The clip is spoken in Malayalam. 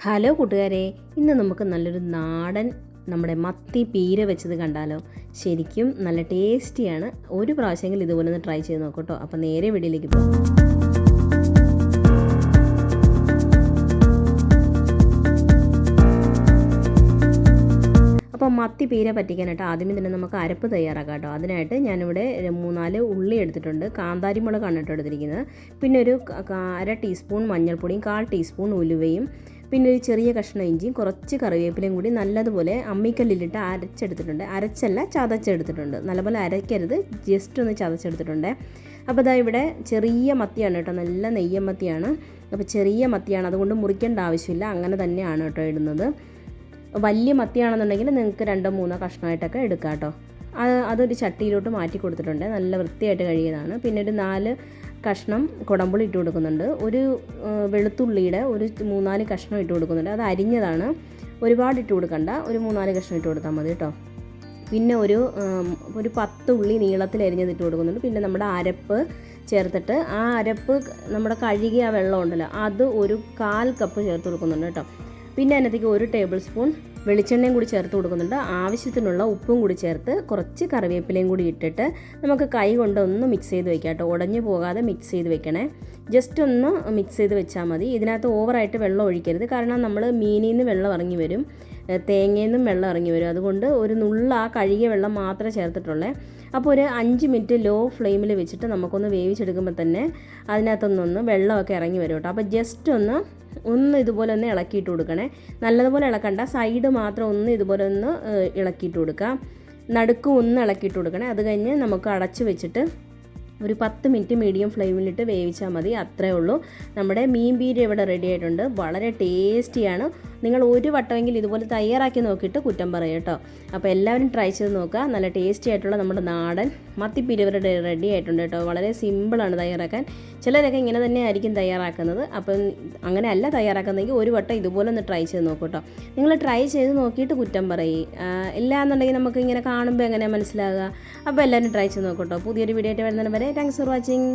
ഹലോ കൂട്ടുകാരെ, ഇന്ന് നമുക്ക് നല്ലൊരു നാടൻ നമ്മുടെ മത്തി പീര വെച്ചത് കണ്ടാലോ. ശരിക്കും നല്ല ടേസ്റ്റിയാണ്. ഒരു പ്രാവശ്യമെങ്കിലും ഇതുപോലെ ഒന്ന് ട്രൈ ചെയ്ത് നോക്കട്ടോ. അപ്പോൾ നേരെ വീഡിയോയിലേക്ക് പോകും. അപ്പോൾ മത്തി പീര പറ്റിക്കാനായിട്ട് ആദ്യമേ തന്നെ നമുക്ക് അരപ്പ് തയ്യാറാക്കാം കേട്ടോ. അതിനായിട്ട് ഞാനിവിടെ 3-4 ഉള്ളി എടുത്തിട്ടുണ്ട്. കാന്താരി മുളകാണ് കേട്ടോ എടുത്തിരിക്കുന്നത്. പിന്നെ ഒരു 1/2 ടീസ്പൂൺ മഞ്ഞൾപ്പൊടിയും 1/4 ടീസ്പൂൺ ഉലുവയും പിന്നെ ഒരു ചെറിയ കഷ്ണം ഇഞ്ചിയും കുറച്ച് കറിവേപ്പിലയും കൂടി നല്ലതുപോലെ അമ്മിക്കല്ലിലിട്ട് അരച്ചെടുത്തിട്ടുണ്ട്. അരച്ചല്ല, ചതച്ചെടുത്തിട്ടുണ്ട്. നല്ലപോലെ അരയ്ക്കരുത്, ജസ്റ്റ് ഒന്ന് ചതച്ചെടുത്തിട്ടുണ്ട്. അപ്പോൾ ഇതാ ഇവിടെ ചെറിയ മത്തിയാണ് കേട്ടോ, നല്ല നെയ്യൻ മത്തിയാണ്. അപ്പോൾ ചെറിയ മത്തിയാണ്, അതുകൊണ്ട് മുറിക്കേണ്ട ആവശ്യമില്ല, അങ്ങനെ തന്നെയാണ് കേട്ടോ ഇടുന്നത്. വലിയ മത്തിയാണെന്നുണ്ടെങ്കിൽ നിങ്ങൾക്ക് 2-3 കഷ്ണമായിട്ടൊക്കെ എടുക്കാം കേട്ടോ. അതൊരു ചട്ടിയിലോട്ട് മാറ്റി കൊടുത്തിട്ടുണ്ട്. നല്ല വൃത്തിയായിട്ട് കഴുകിയതാണ്. പിന്നെ ഒരു 4 കഷ്ണം കുടമ്പുളി ഇട്ട് കൊടുക്കുന്നുണ്ട്. ഒരു വെളുത്തുള്ളിയുടെ ഒരു 3-4 കഷ്ണം ഇട്ട് കൊടുക്കുന്നുണ്ട്. അത് അരിഞ്ഞതാണ്, ഒരുപാട് ഇട്ട് കൊടുക്കണ്ട, ഒരു 3-4 കഷ്ണം ഇട്ട് കൊടുത്താൽ മതി കേട്ടോ. പിന്നെ ഒരു 10 ഉള്ളി നീളത്തിൽ അരിഞ്ഞത് ഇട്ട് കൊടുക്കുന്നുണ്ട്. പിന്നെ നമ്മുടെ അരപ്പ് ചേർത്തിട്ട് ആ അരപ്പ് നമ്മുടെ കഴുകിയ ആ വെള്ളം ഉണ്ടല്ലോ, അത് ഒരു 1/4 കപ്പ് ചേർത്ത് കൊടുക്കുന്നുണ്ട് കേട്ടോ. പിന്നെ അതിനകത്തേക്ക് 1 ടേബിൾ സ്പൂൺ വെളിച്ചെണ്ണയും കൂടി ചേർത്ത് കൊടുക്കുന്നുണ്ട്. ആവശ്യത്തിനുള്ള ഉപ്പും കൂടി ചേർത്ത് കുറച്ച് കറിവേപ്പിലയും കൂടി ഇട്ടിട്ട് നമുക്ക് കൈ കൊണ്ട് ഒന്ന് മിക്സ് ചെയ്ത് വെക്കാം കേട്ടോ. ഉടഞ്ഞു പോകാതെ മിക്സ് ചെയ്ത് വെക്കണേ. ജസ്റ്റ് ഒന്ന് മിക്സ് ചെയ്ത് വെച്ചാൽ മതി. ഇതിനകത്ത് ഓവറായിട്ട് വെള്ളം ഒഴിക്കരുത്, കാരണം നമ്മൾ മീനിൽ നിന്ന് വെള്ളം ഇറങ്ങി വരും, തേങ്ങയിൽ നിന്നും വെള്ളം ഇറങ്ങി വരും. അതുകൊണ്ട് ഒരു നുള്ള ആ കഴുകിയ വെള്ളം മാത്രമേ ചേർത്തിട്ടുള്ളേ. അപ്പോൾ ഒരു 5 മിനിറ്റ് ലോ ഫ്ലെയിമിൽ വെച്ചിട്ട് നമുക്കൊന്ന് വേവിച്ചെടുക്കുമ്പോൾ തന്നെ അതിനകത്തൊന്നൊന്ന് വെള്ളമൊക്കെ ഇറങ്ങി വരും കേട്ടോ. അപ്പോൾ ജസ്റ്റ് ഒന്ന് ഇതുപോലെ ഒന്ന് ഇളക്കിയിട്ട് കൊടുക്കണേ. നല്ലതുപോലെ ഇളക്കണ്ട, സൈഡ് മാത്രം ഒന്ന് ഇതുപോലെ ഒന്ന് ഇളക്കിയിട്ട് കൊടുക്കുക. നടുക്കും ഒന്ന് ഇളക്കിയിട്ട് കൊടുക്കണേ. അത് കഴിഞ്ഞ് നമുക്ക് അടച്ച് വെച്ചിട്ട് ഒരു 10 മിനിറ്റ് മീഡിയം ഫ്ലെയിമിലിട്ട് വേവിച്ചാൽ മതി. അത്രേ ഉള്ളൂ. നമ്മുടെ മീൻ പീര ഇവിടെ റെഡി ആയിട്ടുണ്ട്. വളരെ ടേസ്റ്റിയാണ്. നിങ്ങൾ ഒരു വട്ടമെങ്കിലും ഇതുപോലെ തയ്യാറാക്കി നോക്കിയിട്ട് കുറ്റം പറയും കേട്ടോ. അപ്പോൾ എല്ലാവരും ട്രൈ ചെയ്ത് നോക്കുക. നല്ല ടേസ്റ്റി ആയിട്ടുള്ള നമ്മുടെ നാടൻ മത്തിപ്പീര ഇവിടെ റെഡി ആയിട്ടുണ്ട് കേട്ടോ. വളരെ സിമ്പിളാണ് തയ്യാറാക്കാൻ. ചിലരൊക്കെ ഇങ്ങനെ തന്നെ ആയിരിക്കും തയ്യാറാക്കുന്നത്. അപ്പം അങ്ങനെ അല്ല തയ്യാറാക്കുന്നതെങ്കിൽ ഒരു വട്ടം ഇതുപോലെ ഒന്ന് ട്രൈ ചെയ്ത് നോക്കൂ കേട്ടോ. നിങ്ങൾ ട്രൈ ചെയ്ത് നോക്കിയിട്ട് കുറ്റം പറയും. ഇല്ലാന്നുണ്ടെങ്കിൽ നമുക്ക് ഇങ്ങനെ കാണുമ്പോൾ എങ്ങനെയാണ് മനസ്സിലാകുക. അപ്പോൾ എല്ലാവരും ട്രൈ ചെയ്ത് നോക്കൂ കേട്ടോ. പുതിയൊരു വീഡിയോ ആയിട്ട് വരുന്നതിന് വരെ താങ്ക്സ് ഫോർ വാച്ചിങ്.